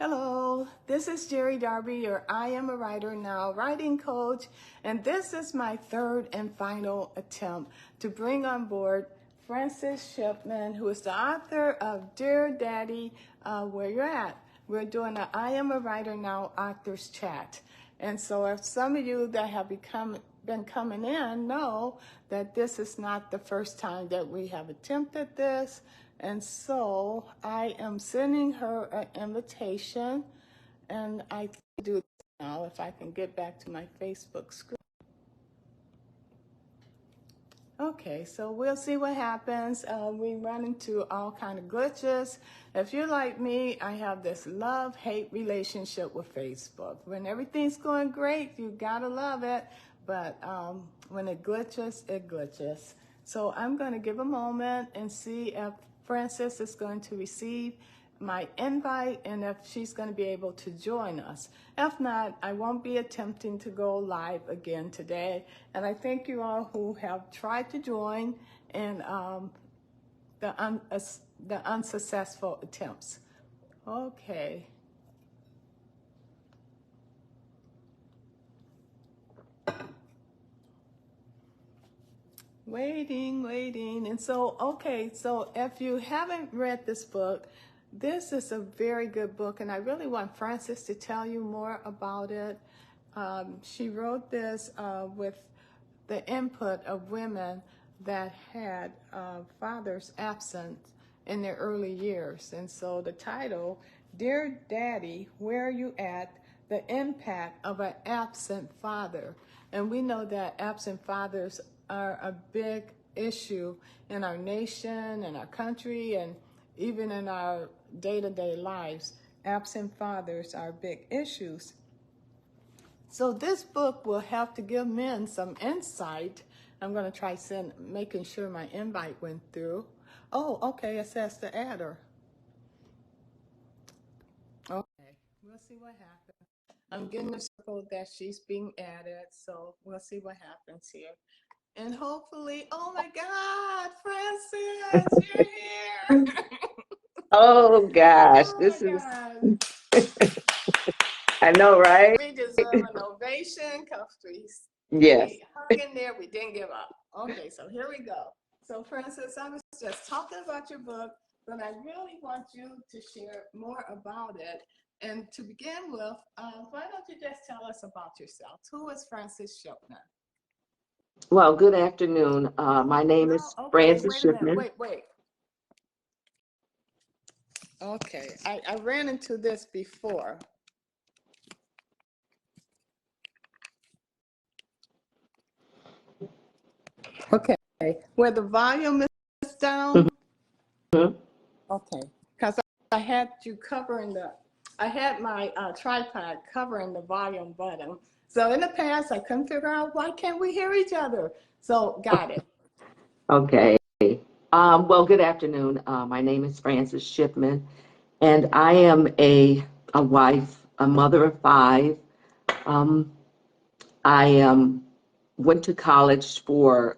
Hello, this is Jeri Darby, your I Am a Writer Now writing coach, and this is my third and final attempt to bring on board Frances Shipman, who is the author of Dear Daddy, Where You're At. We're doing an I Am a Writer Now authors chat. And so if some of you that have been coming in know that this is not the first time that we have attempted this. And so I am sending her an invitation, and I do it now if I can get back to my Facebook screen. Okay, so we'll see what happens. We run into all kind of glitches. If you're like me, I have this love-hate relationship with Facebook. When everything's going great, you gotta love it, but when it glitches, it glitches. So I'm gonna give a moment and see if Frances is going to receive my invite and if she's going to be able to join us. If not, I won't be attempting to go live again today. And I thank you all who have tried to join in the unsuccessful attempts. Okay. Waiting. And so, okay, so if you haven't read this book, this is a very good book, and I really want Frances to tell you more about it. She wrote this with the input of women that had fathers absent in their early years. And so the title, Dear Daddy, Where Are You At? The Impact of an Absent Father. And we know that absent fathers are a big issue in our nation, in our country, and even in our day-to-day lives. Absent fathers are big issues. So this book will help to give men some insight. I'm going to try making sure my invite went through. Oh, okay, it says to add her. Okay, we'll see what happens. I'm getting the circle that she's being added, so we'll see what happens here. And hopefully, oh my God, Frances, you're here. Oh gosh, Oh this my is, God. I know, right? We deserve an ovation because Yes. we hung in there, we didn't give up. Okay, so here we go. So Frances, I was just talking about your book, but I really want you to share more about it. And to begin with, why don't you just tell us about yourself? Who is Frances Shipman? Well, good afternoon. My name No, is okay, Frances wait a minute, Shipman. wait. Okay, I ran into this before. Okay, where the volume is down. Mhm. Okay, because I had you covering I had my tripod covering the volume button. So in the past, I couldn't figure out why can't we hear each other? So got it. Okay. Well, good afternoon. My name is Frances Shipman, and I am a wife, a mother of five. Um, I went to college for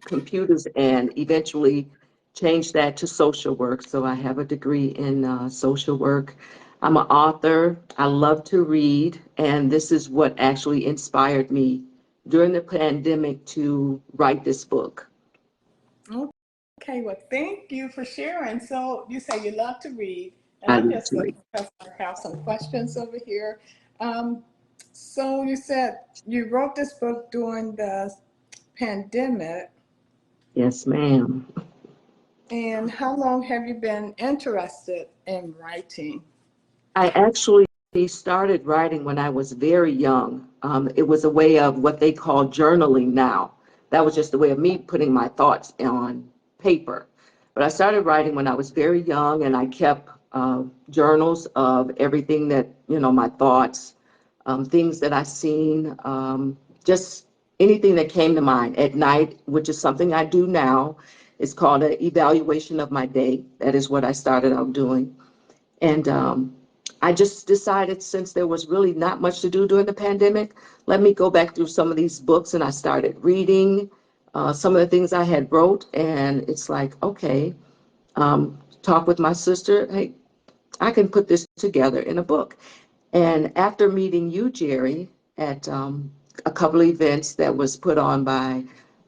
computers and eventually changed that to social work. So I have a degree in social work. I'm an author. I love to read, and this is what actually inspired me during the pandemic to write this book. Okay, well, thank you for sharing. So you say you love to read, and I I'm love just to going read. to have some questions over here. So you said you wrote this book during the pandemic, Yes, ma'am. and how long have you been interested in writing? I actually started writing when I was very young. It was a way of what they call journaling now. That was just a way of me putting my thoughts on paper. But I started writing when I was very young, and I kept journals of everything that, my thoughts, things that I seen, just anything that came to mind at night, which is something I do now. It's called an evaluation of my day. That is what I started out doing. And I just decided, since there was really not much to do during the pandemic, let me go back through some of these books. And I started reading some of the things I had wrote. And it's like, okay, talk with my sister. Hey, I can put this together in a book. And after meeting you, Jeri, at a couple of events that was put on by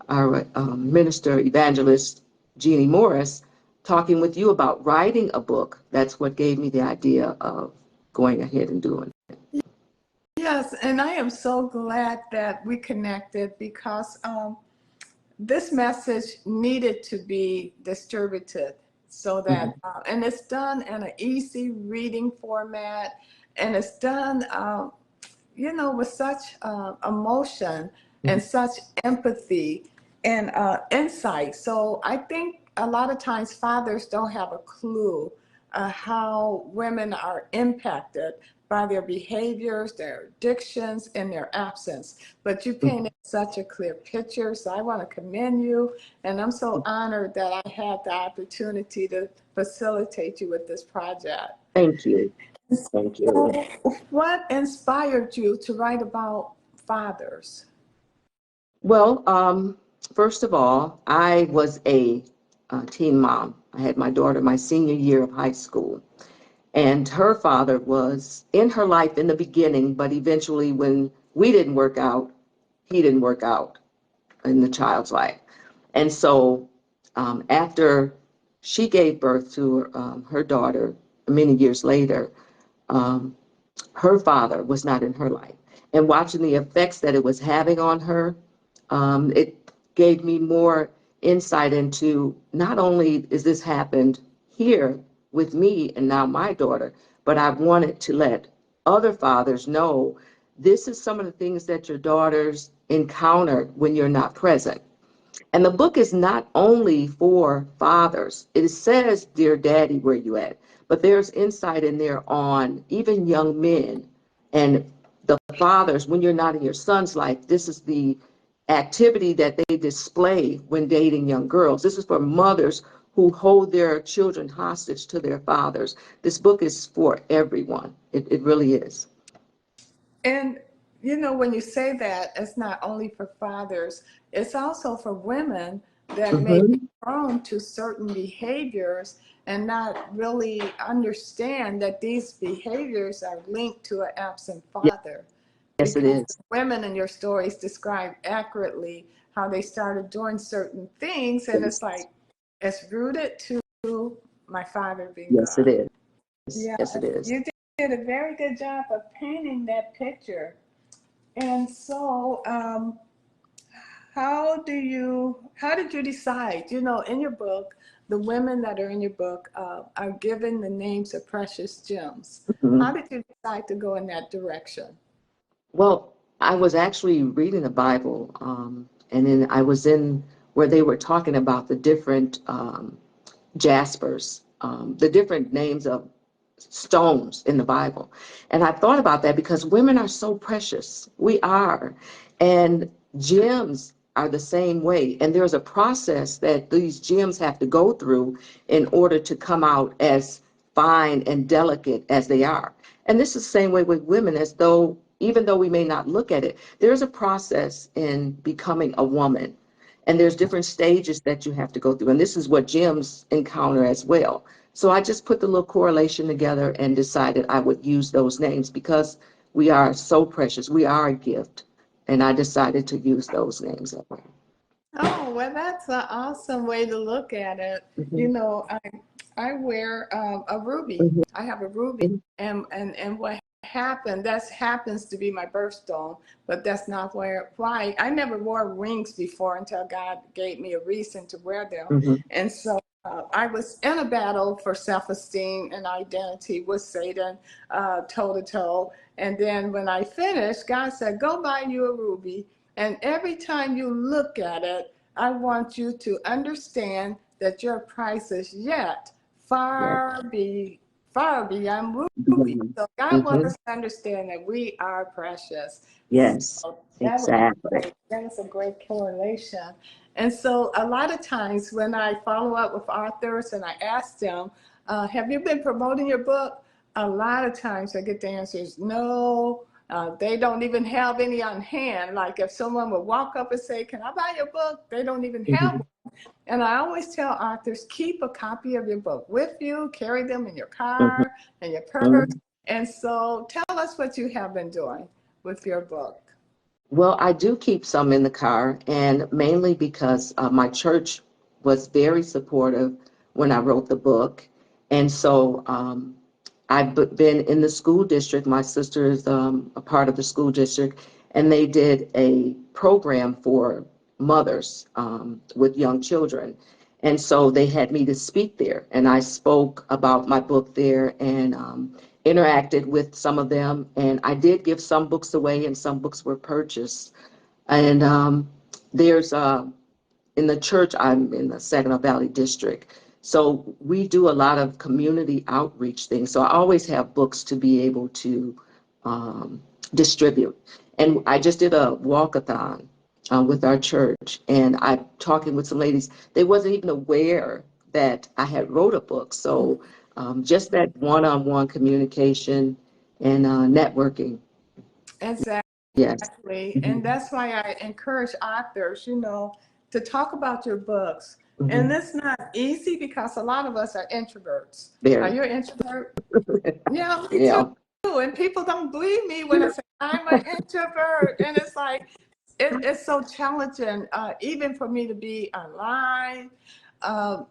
our minister evangelist, Jeannie Morris, talking with you about writing a book, that's what gave me the idea of going ahead and doing it. Yes, and I am so glad that we connected because this message needed to be distributed so that, Mhm. and it's done in an easy reading format, and it's done, with such emotion and such empathy and insight. So I think a lot of times fathers don't have a clue how women are impacted by their behaviors, their addictions, and their absence. But you painted such a clear picture, so I want to commend you. And I'm so honored that I had the opportunity to facilitate you with this project. Thank you. Thank So, you. what inspired you to write about fathers? Well, first of all, I was a teen mom. I had my daughter my senior year of high school. And her father was in her life in the beginning, but eventually, when we didn't work out, he didn't work out in the child's life. And so, after she gave birth to her daughter many years later, um, her father was not in her life. And watching the effects that it was having on her, it gave me more insight into not only is this happened here with me and now my daughter, but I wanted to let other fathers know this is some of the things that your daughters encounter when you're not present. And the book is not only for fathers. It says, Dear Daddy, where you at? But there's insight in there on even young men and the fathers, when you're not in your son's life, this is the activity that they display when dating young girls. This is for mothers who hold their children hostage to their fathers. This book is for everyone. It really is. And when you say that, it's not only for fathers, it's also for women that may be Hmm. prone to certain behaviors and not really understand that these behaviors are linked to an absent father. Yes, it Because is. the women in your stories describe accurately how they started doing certain things, and it's Yes, like it's rooted to my father being yes, it gone. is. Yeah, Yes, it is. you did a very good job of painting that picture. And so, how did you decide? In your book, the women that are in your book are given the names of precious gems. How Mhm. did you decide to go in that direction? Well, I was actually reading the Bible, and then I was in where they were talking about the different jaspers, the different names of stones in the Bible. And I thought about that because women are so precious. We are. And gems are the same way. And there's a process that these gems have to go through in order to come out as fine and delicate as they are. And this is the same way with women, as though, even though we may not look at it, there's a process in becoming a woman. And there's different stages that you have to go through. And this is what gems encounter as well. So I just put the little correlation together and decided I would use those names because we are so precious. We are a gift. And I decided to use those names that way. Oh, well, that's an awesome way to look at it. You Mhm, know, I I wear a ruby. mhm, I have a ruby, mhm, and what happened? That happens to be my birthstone, but that's not why. I never wore rings before until God gave me a reason to wear them, mhm, and so. I was in a battle for self-esteem and identity with Satan, toe to toe. And then when I finished, God said, "Go buy you a ruby, and every time you look at it, I want you to understand that your price is yet yes. far beyond ruby." Mhm, So God wants mhm, us to understand that we are precious. yes, So exactly. that was a great correlation. And so a lot of times when I follow up with authors and I ask them, have you been promoting your book? A lot of times I get the answers, no. They don't even have any on hand. Like if someone would walk up and say, can I buy your book? They don't even have Mhm, one. And I always tell authors, keep a copy of your book with you, carry them in your Mhm. car and your purse. Mhm. And so tell us what you have been doing with your book. Well, I do keep some in the car, and mainly because my church was very supportive when I wrote the book. And so been in the school district. My sister is a part of the school district, and they did a program for mothers with young children. And so they had me to speak there, and I spoke about my book there and interacted with some of them. And I did give some books away, and some books were purchased. And there's in the church, I'm in the Saginaw Valley District. So we do a lot of community outreach things. So I always have books to be able to um, distribute. And I just did a walkathon with our church, and I'm talking with some ladies. They wasn't even aware that I had wrote a book. So just that one-on-one communication and networking. Exactly. Yes. And Mhm. that's why I encourage authors, to talk about your books. And Mhm. it's not easy because a lot of us are introverts. Are Very. you an introvert? Yeah, me too. Yeah. And people don't believe me when I say I'm an introvert. And it's like, it's so challenging, even for me to be online, uh,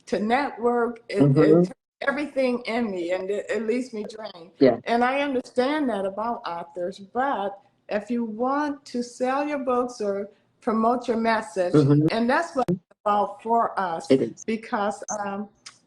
to network. It Hmm. takes everything in me, and it leaves me drained. Yeah. And I understand that about authors, but if you want to sell your books or promote your message, Hmm. and that's what it's about for us, It is. because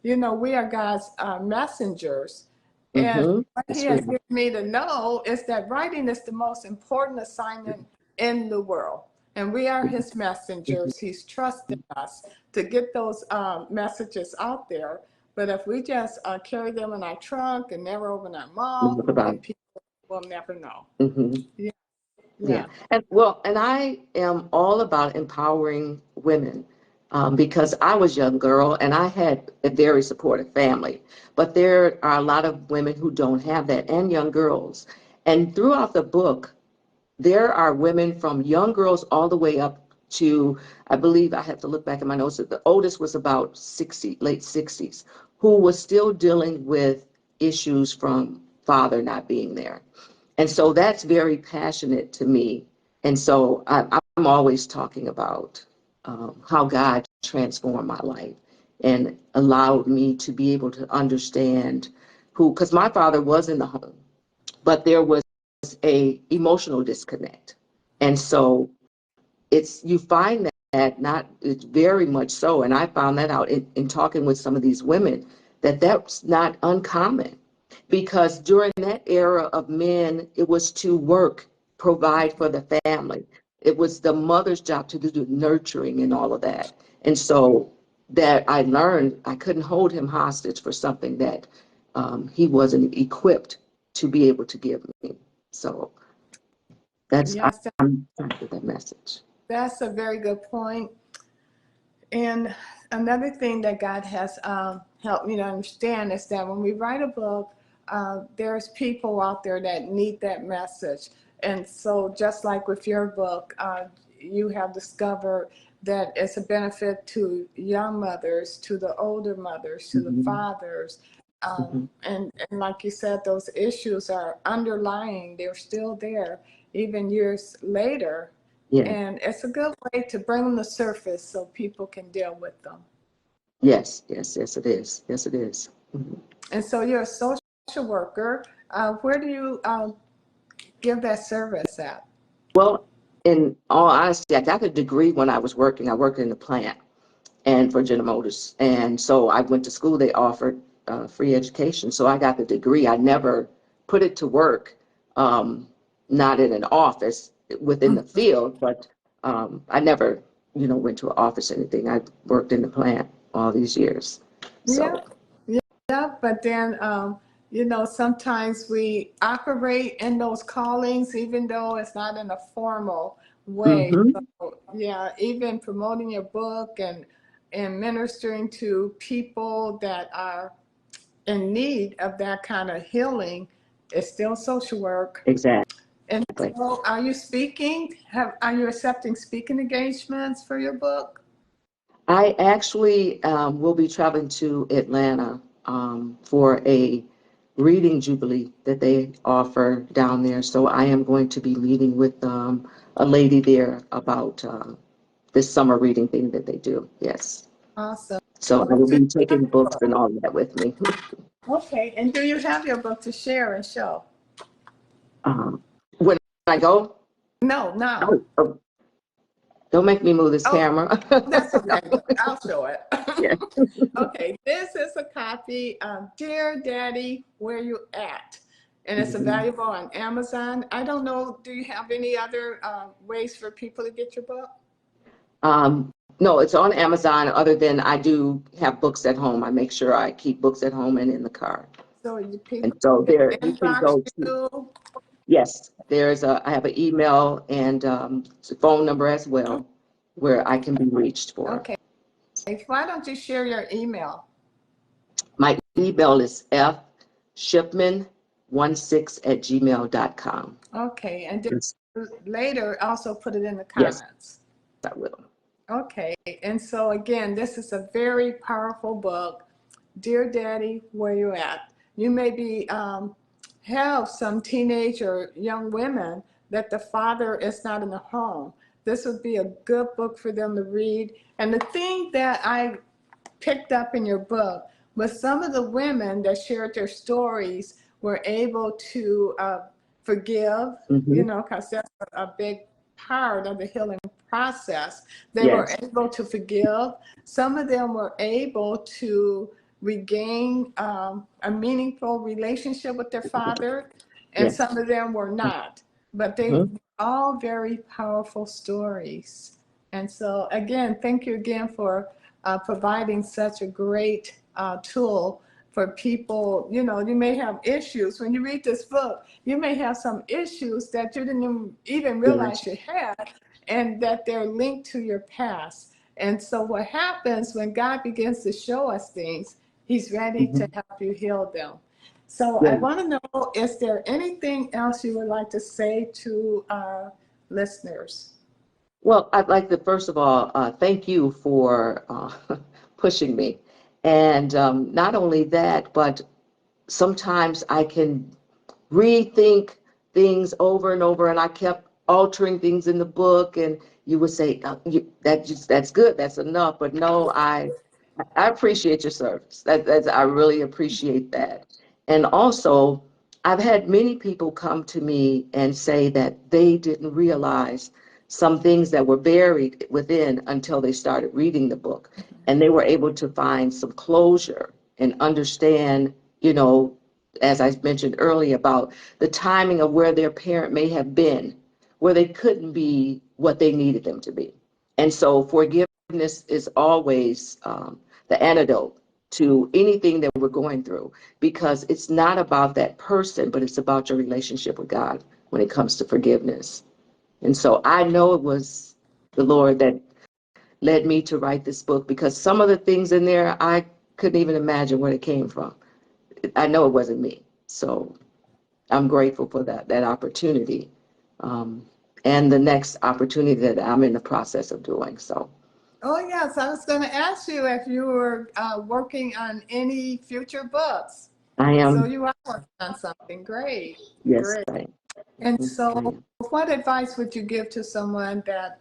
we are God's messengers. And Hmm. what he Yes, we has are. given me to know is that writing is the most important assignment in the world. And we are his Mhm. messengers. He's trusted us to get those messages out there. But if we just carry them in our trunk and never open our mouth, Talk about then people will never know. it. Hmm. Yeah, Yeah. yeah. And I am all about empowering women because I was a young girl and I had a very supportive family. But there are a lot of women who don't have that, and young girls. And throughout the book, there are women from young girls all the way up to, I believe I have to look back at my notes, the oldest was about 60, late 60s, who was still dealing with issues from father not being there. And so that's very passionate to me. And so I'm always talking about how God transformed my life and allowed me to be able to understand because my father was in the home, but there was a emotional disconnect. And so you find that not, it's very much so. And I found that out in talking with some of these women, that that's not uncommon because during that era of men, it was to work, provide for the family. It was the mother's job to do the nurturing and all of that. And so that I learned I couldn't hold him hostage for something that he wasn't equipped to be able to give me. So that's, Yes, I'm trying to get that message. that's a very good point. And another thing that God has helped me to understand is that when we write a book, there's people out there that need that message. And so, just like with your book, you have discovered that it's a benefit to young mothers, to the older mothers, to the Mhm. fathers. Mhm. And like you said, those issues are underlying, they're still there, even years later. Yeah. And it's a good way to bring them to the surface so people can deal with them. Yes. Yes. Yes. It is. Yes, it is. Mhm. And so you're a social worker. Where do you give that service at? Well, in all honesty, I got a degree when I was working. I worked in the plant and for General Motors, and so I went to school. They offered free education, so I got the degree. I never put it to work, um, not in an office within the field, but I never, went to an office or anything. I worked in the plant all these years. Yeah, So. yeah. But then, sometimes we operate in those callings, even though it's not in a formal way. Hmm. So, yeah, even promoting your book and ministering to people that are in need of that kind of healing is still social work. Exactly. And so, are you speaking? Are you accepting speaking engagements for your book? I actually will be traveling to Atlanta for a reading jubilee that they offer down there. So I am going to be meeting with a lady there about this summer reading thing that they do. Yes. Awesome. So I will Do you be have taking your books and book? all that with me. Okay, and do you have your book to share and show? When I go, No, no. oh, oh, don't make me move this Oh, camera. that's okay. I'll show it. Yeah. Okay, this is a copy of Dear Daddy, Where You At? And it's Mhm. available on Amazon. I don't know, do you have any other ways for people to get your book? Um, no, it's on Amazon, other than I do have books at home. I make sure I keep books at home and in the car. So you And people so can there you can inbox go to, you. yes, I have an email and phone number as well where I can be reached for. Okay, why don't you share your email? My email is fshipman16@gmail.com. Okay, and then Yes, later also put it in the yes, comments. I will. Okay, and so again, this is a very powerful book. Dear Daddy, where you at? You may be have some teenage or young women that the father is not in the home. This would be a good book for them to read. And the thing that I picked up in your book was some of the women that shared their stories were able to forgive, Hmm. because that's a big part of the healing process. They were Yes, able to forgive. Some of them were able to regain a meaningful relationship with their father, and yes. some of them were not. But they were Hmm. all very powerful stories. And so, again, thank you again for providing such a great tool for people. You may have issues. When you read this book, you may have some issues that you didn't even realize Yes. you had, and that they're linked to your past. And so what happens when God begins to show us things, he's ready to Hmm. help you heal them. So I Yeah. want to know, is there anything else you would like to say to our listeners? Well, I'd like to first of all thank you for pushing me, and not only that, but sometimes I can rethink things over and over, and I kept altering things in the book, and you would say that's good, that's enough, but no, I appreciate your service. I really appreciate that. And also, I've had many people come to me and say that they didn't realize some things that were buried within until they started reading the book. And they were able to find some closure and understand, you know, as I mentioned earlier, about the timing of where their parent may have been, where they couldn't be what they needed them to be. And so forgiveness is always the antidote to anything that we're going through, because it's not about that person, but it's about your relationship with God when it comes to forgiveness. And so I know it was the Lord that led me to write this book, because some of the things in there, I couldn't even imagine where they came from. I know it wasn't me. So I'm grateful for that opportunity. Um, and the next opportunity that I'm in the process of doing. So Oh, yes. I was going to ask you if you were working on any future books. I So am, you are working on something. Great. yes, Great. I And am. so, I am. what advice would you give to someone that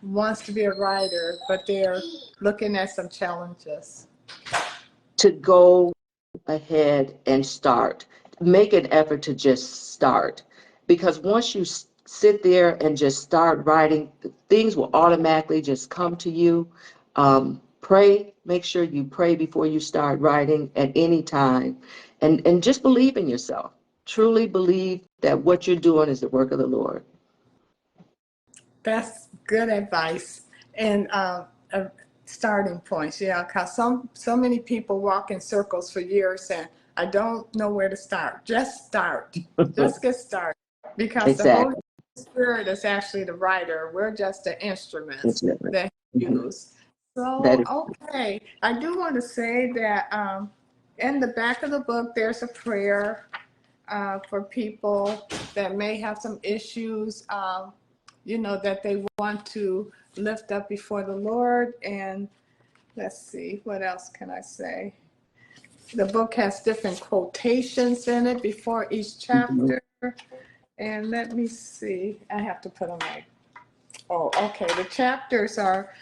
wants to be a writer, but they're looking at some challenges? To go ahead and start. Make an effort to just start. Because once you sit there and just start writing, things will automatically just come to you. Pray, make sure you pray before you start writing at any time. And just believe in yourself. Truly believe that what you're doing is the work of the Lord. That's good advice and starting points. Yeah, because so many people walk in circles for years and I don't know where to start. Just start. Just get started. Because the Holy Exactly. Spirit is actually the writer. We're just the instruments Exactly. that He Mhm. uses. So, That is, okay. I do want to say that in the back of the book, there's a prayer for people that may have some issues, that they want to lift up before the Lord. And let's see, what else can I say? The book has different quotations in it before each chapter. And let me see, I have to put them right. Oh, okay. The chapters are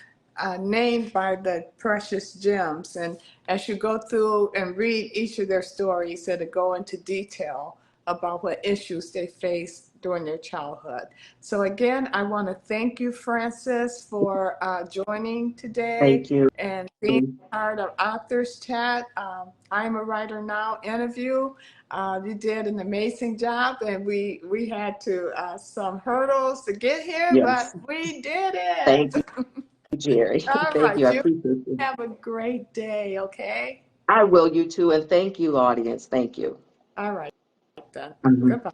named by the precious gems. And as you go through and read each of their stories, it'll go into detail about what issues they faced during their childhood. So again, I want to thank you, Frances, for joining today Thank you. and being part of Authors Chat. I'm a Writer Now interview. You did an amazing job, and we had to some hurdles to get here, but Yes. we did it. Thank you, Jeri. All Thank right, you. I you appreciate you. have a great day, okay? I will, you too. And thank you, audience. Thank you. All right, then. Mhm. Goodbye.